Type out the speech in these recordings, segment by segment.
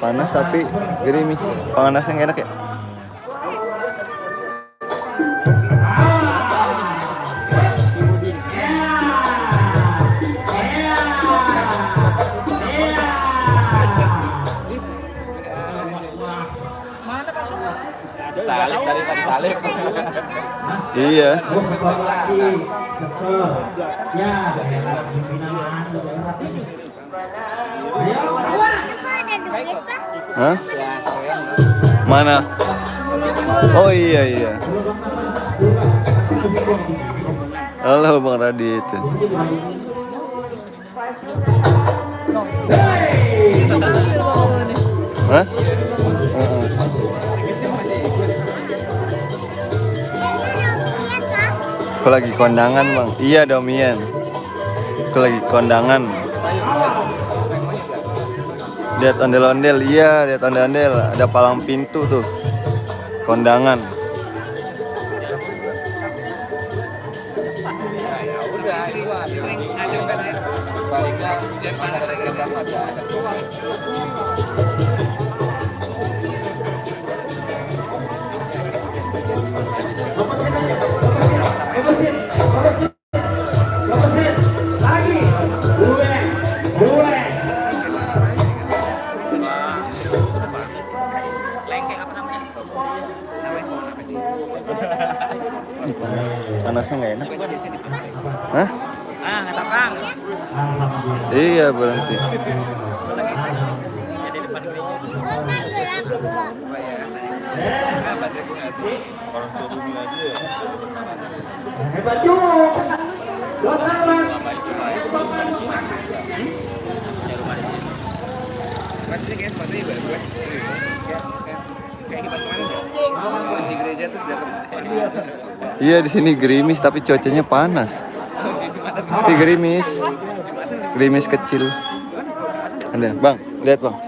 Panas tapi gerimis. Panasnya nggak enak ya? Salib dari salib. Iya. Hah? Mana? Oh iya. Halo Bang Radit. Hah? Aku lagi kondangan Bang. Iya Domian. Aku lagi kondangan. Lihat ondel-ondel, iya lihat ondel-ondel. Ada palang pintu tuh. Kondangan. Sering ada kan ya. Baliknya hujan panas lagi ada. Panasnya nggak enak. Hah? Nggak Kang. Iya berhenti. Hebat juga. Pasti kayak sepatu ibarat gue. Kayak hebat kemarin ya. Di gereja terus dapat sepatu. Iya di sini gerimis tapi cuacanya panas. Tapi gerimis. Gerimis kecil. Ada, Bang. Lihat, Bang.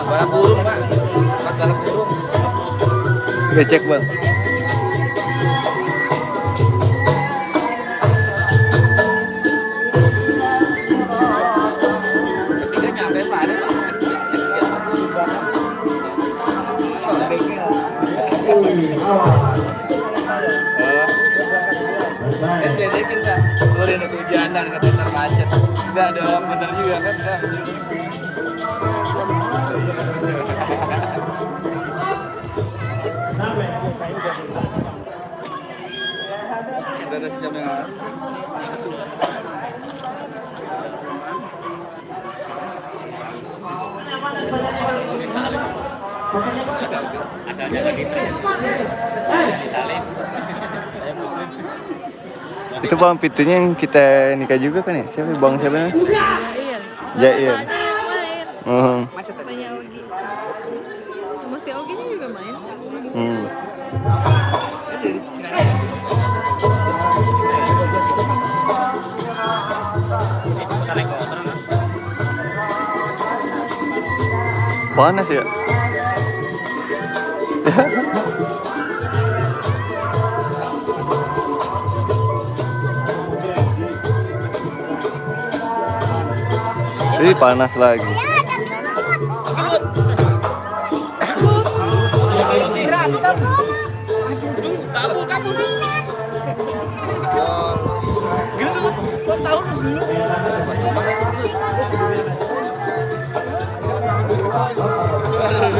Balap burung, Pak. Balap burung. Becek, Bang. Tidak nyampe, Pak. Ada, Pak. Diledekin, Pak. Keluarin kehujanan, kata ntar macet. Enggak dong, bener juga kan. Ada sejam yang lalu. Asalnya lagi itu ya. Salim. Itu Bang pintunya yang kita nikah juga kan ya? Siapa Bang siapa? Jair. Macet tadi. Banyak Ogi. Sama si Oginya juga main. Dari Ciranjang. Panas ya? Ih, panas lagi.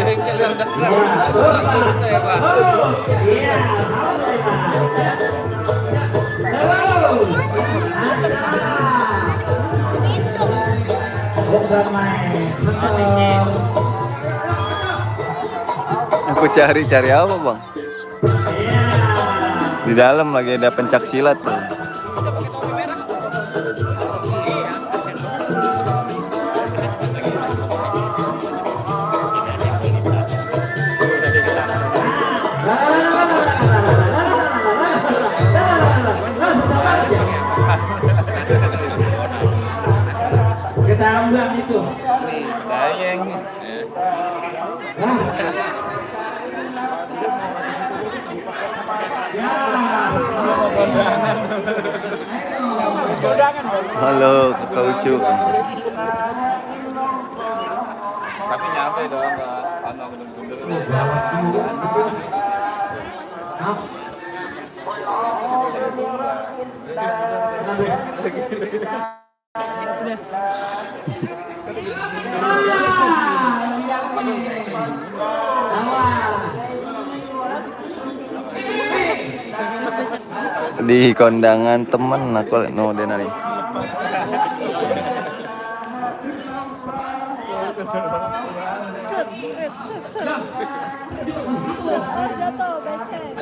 Bengkel yang dekat. Saya, Pak. Aku cari apa Bang? Di dalam lagi ada pencak silat tuh. Kita ambil itu. Dayeng. Halo kakak Ucup. Tapi nyampe doang nggak pandang bener-bener. Di kondangan temen aku no denari. Set, set, set, set. Oh, jatuh, becek.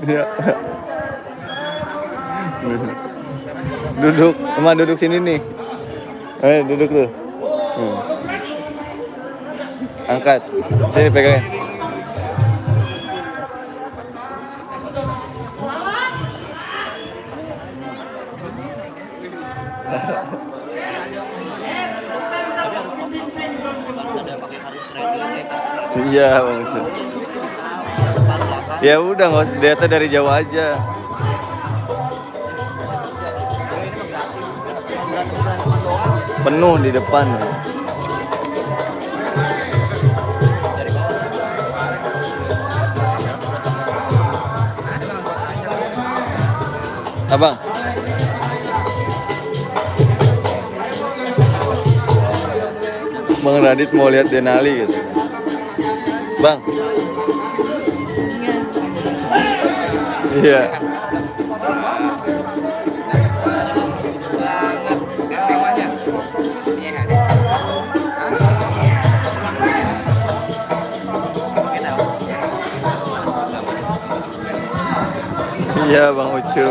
Ya. Duduk, emang duduk sini nih. Duduk tuh. Angkat, sini pegangin. Iya bang. Ya udah nggak usah data dari jauh aja. Penuh di depan. Abang. Bang Radit mau lihat Denali gitu. Bang. Iya. Iya Bang Ucu.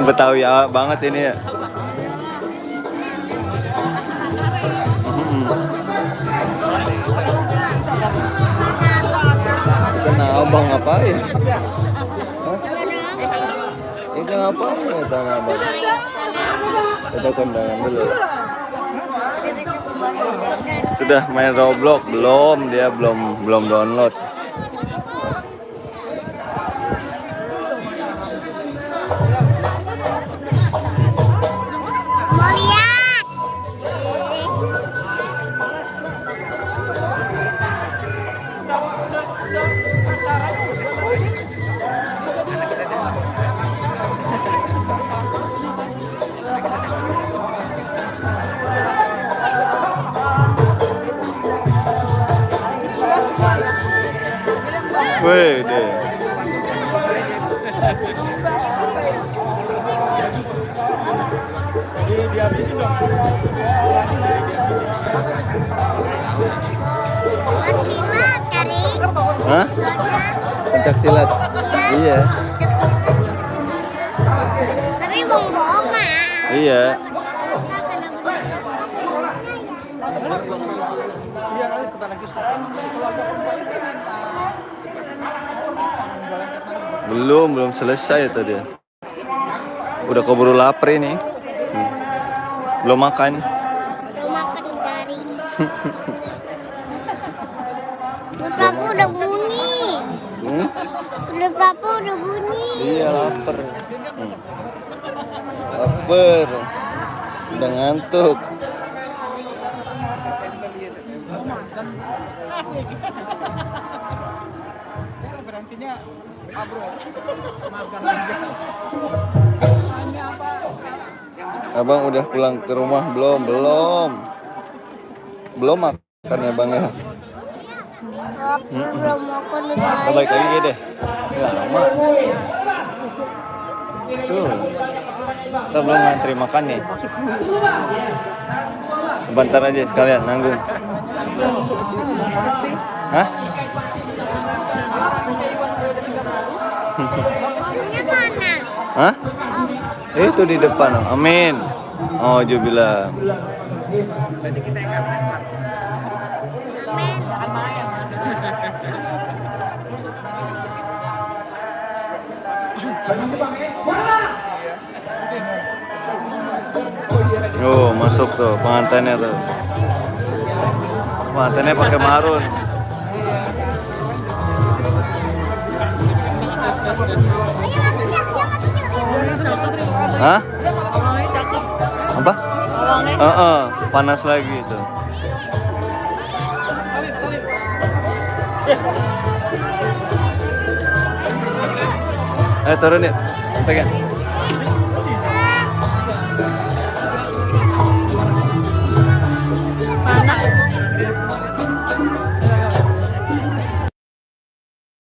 Betawi banget ini ya. Kenapa abang ngapain? Ini ngapain ya tanah abang? Kita kondangan dulu. Sudah main Roblox belum? Dia belum download. Mau lihat? Wih deh. Silat kali. Hah? Pencak silat. Iya. Tapi bohong mah. Iya. Belum selesai tadi. Udah keburu lapar ini. Belum makan. Belum makan dari. Papa udah bunyi. Papa udah bunyi. Iya lapar. Lapar. Udah ngantuk. Abang udah pulang ke rumah belum? Belum makan ya bang ya? Aku belum makan udah. Kita balik lagi deh. Ya lama. Tuh. Kita belum ngantri makan nih. Sebentar aja sekalian nanggung. Hah? Omnya mana? Hah? Om. Itu di depan. Amin. Oh, Jo bilang. Amin. Oh, masuk tuh pengantinnya tuh. Pengantinnya pakai marun. Hah? Orangnya cakep. Apa? Orangnya Panas lagi itu. Turun ya. Pegang.